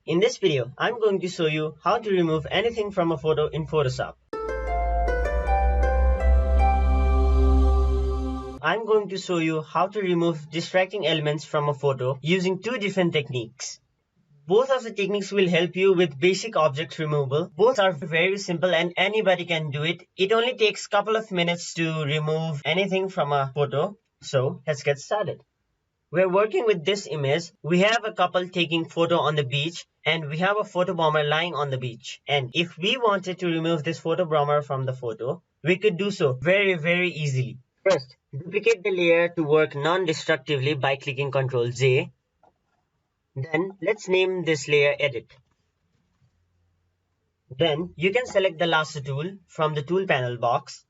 In this video, I'm going to show you how to remove anything from a photo in Photoshop. I'm going to show you how to remove distracting elements from a photo using two different techniques. Both of the techniques will help you with basic object removal. Both are very simple and anybody can do it. It only takes a couple of minutes to remove anything from a photo. So let's get started. We're working with this image. We have a couple taking photo on the beach and we have a photo bomber lying on the beach. And if we wanted to remove this photo bomber from the photo, we could do so very easily. First, duplicate the layer to work non-destructively by clicking Ctrl+J. Then let's name this layer Edit. Then you can select the Lasso tool from the tool panel box.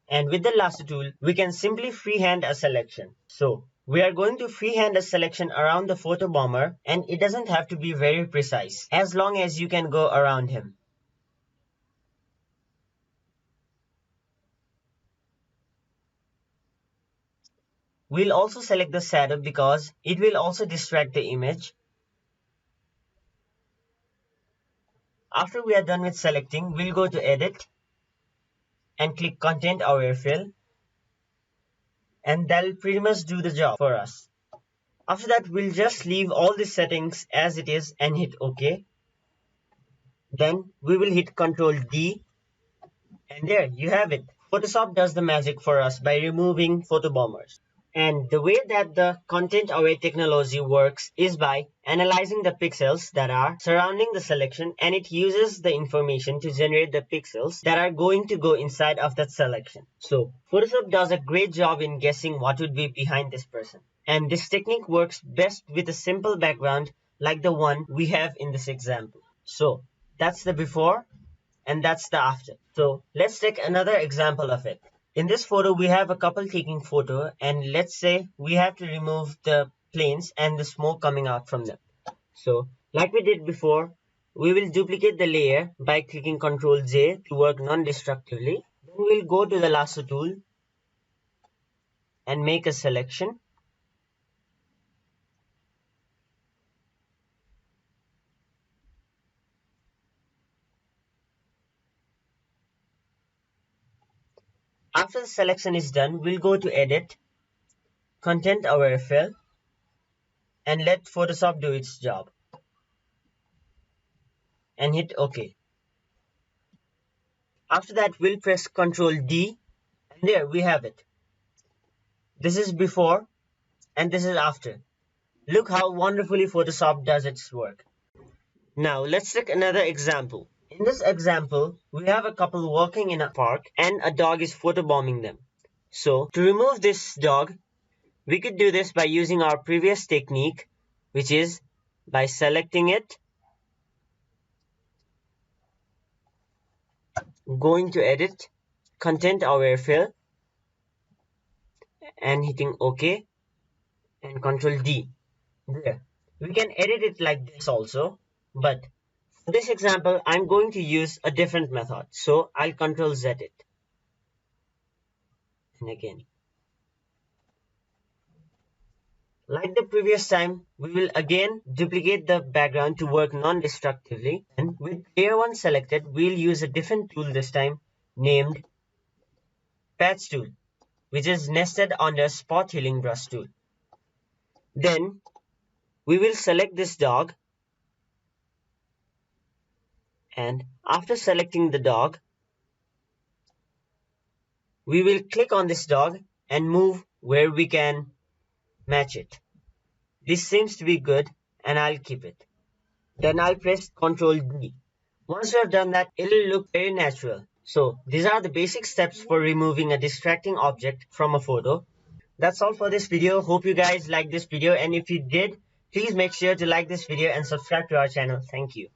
And with the Lasso tool, we can simply freehand a selection. So we are going to freehand a selection around the photo bomber, and it doesn't have to be very precise, as long as you can go around him. We'll also select the shadow because it will also distract the image. After we are done with selecting, we'll go to Edit and click Content-Aware Fill. And that'll pretty much do the job for us. After that, we'll just leave all the settings as it is and hit OK. Then we will hit Ctrl+D. And there you have it. Photoshop does the magic for us by removing photo bombers. And the way that the content-aware technology works is by analyzing the pixels that are surrounding the selection, and it uses the information to generate the pixels that are going to go inside of that selection. So Photoshop does a great job in guessing what would be behind this person. And this technique works best with a simple background like the one we have in this example. So that's the before and that's the after. So let's take another example of it. In this photo, we have a couple taking photo, and let's say we have to remove the planes and the smoke coming out from them. So, like we did before, we will duplicate the layer by clicking Ctrl+J to work non-destructively. Then we'll go to the Lasso tool and make a selection. After the selection is done, we'll go to Edit, Content-Aware Fill, and let Photoshop do its job. And hit OK. After that, we'll press Ctrl+D, and there we have it. This is before, and this is after. Look how wonderfully Photoshop does its work. Now, let's take another example. In this example, we have a couple walking in a park and a dog is photobombing them. So, to remove this dog, we could do this by using our previous technique, which is by selecting it, going to Edit, Content-Aware Fill, and hitting OK, and Ctrl+D. There. We can edit it like this also, but for this example, I'm going to use a different method. So I'll Ctrl+Z it. And again. Like the previous time, we will again duplicate the background to work non-destructively. And with layer 1 selected, we'll use a different tool this time named Patch tool, which is nested under Spot Healing Brush tool. Then we will select this dog. And after selecting the dog, we will click on this dog and move where we can match it. This seems to be good and I'll keep it. Then I'll press Ctrl+D. Once you have done that, it'll look very natural. So these are the basic steps for removing a distracting object from a photo. That's all for this video. Hope you guys liked this video, and if you did, please make sure to like this video and subscribe to our channel. Thank you.